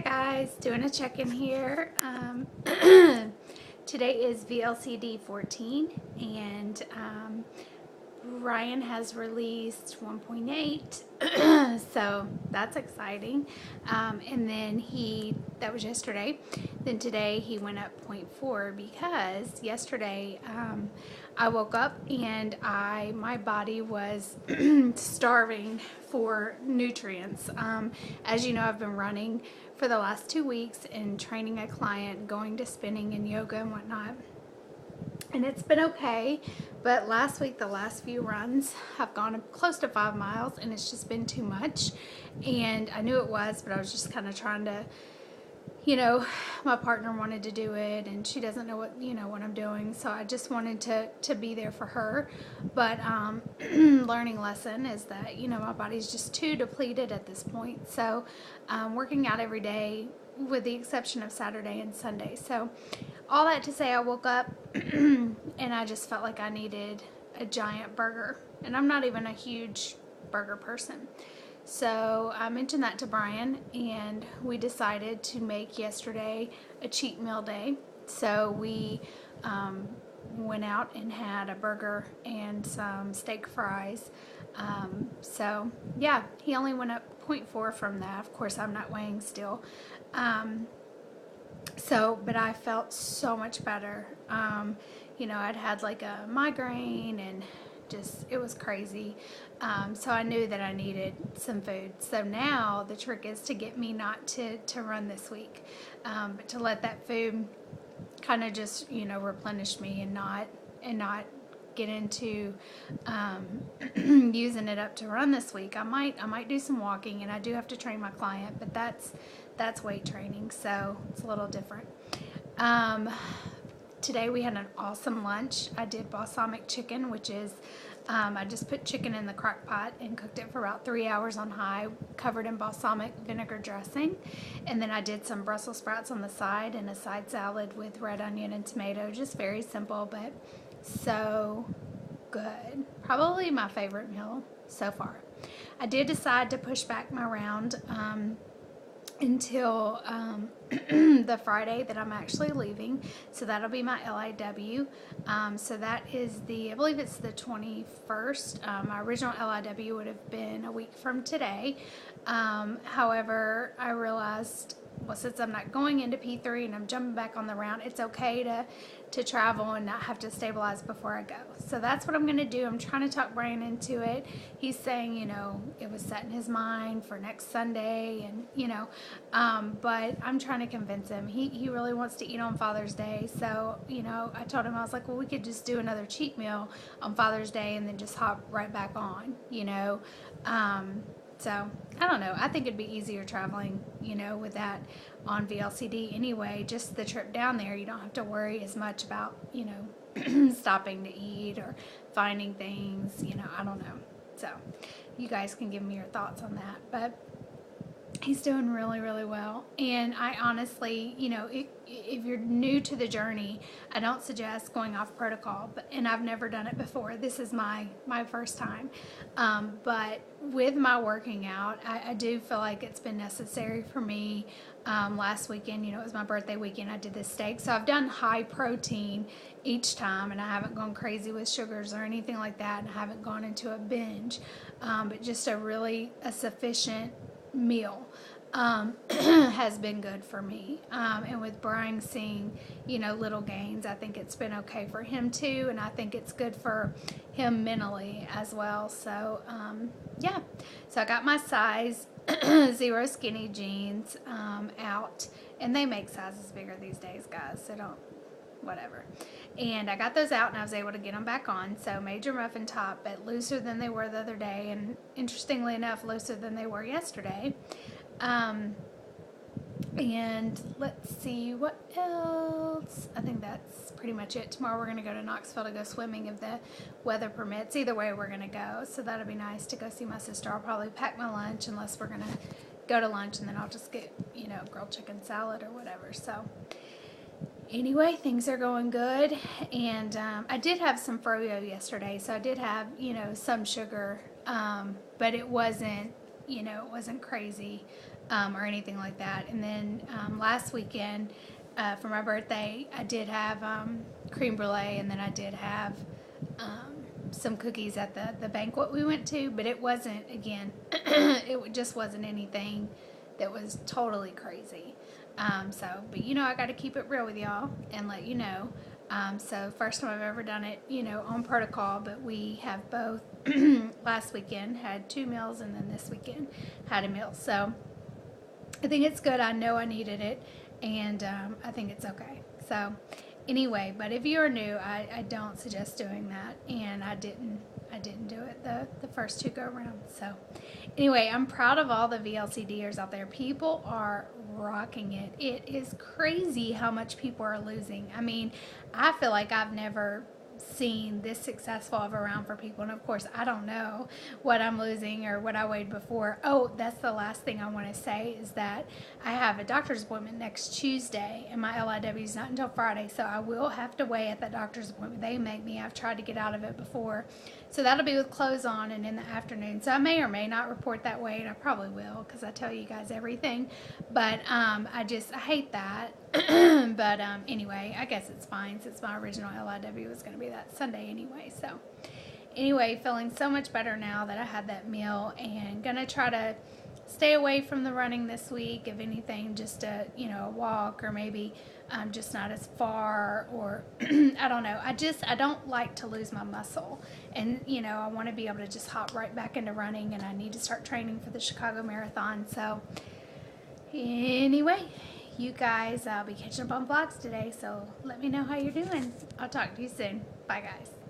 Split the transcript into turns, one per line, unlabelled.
Guys, doing a check-in here. Today is Vlcd 14 and Ryan has released 1.8 so that's exciting. And then that was yesterday. Then today he went up 0.4 because yesterday I woke up and my body was starving for nutrients. As you know, I've been running for the last 2 weeks and training a client, going to spinning and yoga and whatnot. And it's been okay, but last week, the last few runs have gone close to 5 miles and it's just been too much. And I knew it was, but I was just kind of trying to, my partner wanted to do it and she doesn't know what I'm doing. So I just wanted to be there for her. But learning lesson is that, my body's just too depleted at this point. So working out every day with the exception of Saturday and Sunday. So all that to say, I woke up and I just felt like I needed a giant burger. And I'm not even a huge burger person. So I mentioned that to Brian and we decided to make yesterday a cheat meal day. So we went out and had a burger and some steak fries. So yeah, he only went up 0.4 from that. Of course, I'm not weighing still. But I felt so much better. I'd had like a migraine and it was crazy. So I knew that I needed some food. So now the trick is to get me not to run this week, but to let that food kind of just, replenish me and not get into using it up to run this week. I might do some walking, and I do have to train my client, but that's weight training, so it's a little different. Today we had an awesome lunch. I did balsamic chicken, which is I just put chicken in the crock pot and cooked it for about 3 hours on high, covered in balsamic vinegar dressing. And then I did some Brussels sprouts on the side and a side salad with red onion and tomato. Just very simple, but so good. Probably my favorite meal so far. I did decide to push back my round until the Friday that I'm actually leaving. So that'll be my LIW. So that is I believe it's the 21st. My original LIW would have been a week from today. However, I realized, since I'm not going into P3 and I'm jumping back on the round, it's okay to travel and not have to stabilize before I go. So that's what I'm going to do. I'm trying to talk Brian into it. He's saying, it was set in his mind for next Sunday and, but I'm trying to convince him. He really wants to eat on Father's Day. So, I told him, I was like, well, we could just do another cheat meal on Father's Day and then just hop right back on, So, I don't know. I think it'd be easier traveling, with that on VLCD anyway. Just the trip down there, you don't have to worry as much about, stopping to eat or finding things, I don't know. So, you guys can give me your thoughts on that. But he's doing really, really well. And I honestly, if you're new to the journey, I don't suggest going off protocol. And I've never done it before. This is my first time. But with my working out, I do feel like it's been necessary for me. Last weekend, it was my birthday weekend. I did the steak. So I've done high protein each time. And I haven't gone crazy with sugars or anything like that. And I haven't gone into a binge. But just a sufficient meal has been good for me, and with Brian seeing little gains, I think it's been okay for him too, and I think it's good for him mentally as well. So yeah, so I got my size 0 skinny jeans out, and they make sizes bigger these days, guys, so don't whatever. And I got those out and I was able to get them back on. So major muffin top, but looser than they were the other day, and interestingly enough, looser than they were yesterday. And let's see what else. I think that's pretty much it. Tomorrow we're going to go to Knoxville to go swimming if the weather permits. Either way, we're going to go. So that'll be nice to go see my sister. I'll probably pack my lunch unless we're going to go to lunch, and then I'll just get, grilled chicken salad or whatever. So anyway, things are going good. And I did have some froyo yesterday. So I did have, some sugar, but it wasn't you know, it wasn't crazy or anything like that. And then last weekend for my birthday, I did have creme brulee, and then I did have some cookies at the banquet we went to, but it wasn't, again, it just wasn't anything that was totally crazy. But you know, I got to keep it real with y'all and let you know. So first time I've ever done it, you know, on protocol, but we have both last weekend had 2 meals, and then this weekend had a meal. So I think it's good. I know I needed it, and I think it's okay. So anyway, but if you're new, I don't suggest doing that, and I didn't do it the first 2 go rounds. So anyway, I'm proud of all the VLCDers out there. People are rocking it. It is crazy how much people are losing. I mean, I feel like I've never seen this successful of a round for people, and of course I don't know what I'm losing or what I weighed before. Oh, that's the last thing I want to say, is that I have a doctor's appointment next Tuesday, and my LIW is not until Friday, so I will have to weigh at that doctor's appointment. They make me. I've tried to get out of it before, so that'll be with clothes on and in the afternoon. So I may or may not report that weight. I probably will, because I tell you guys everything, but I hate that. But anyway, I guess it's fine, since my original LIW was going to be that Sunday anyway. So anyway, feeling so much better now that I had that meal, and gonna try to stay away from the running this week. If anything, just a walk, or maybe just not as far, or I don't know. I don't like to lose my muscle, and I want to be able to just hop right back into running, and I need to start training for the Chicago Marathon. So anyway, you guys, I'll be catching up on vlogs today, so let me know how you're doing. I'll talk to you soon. Bye, guys.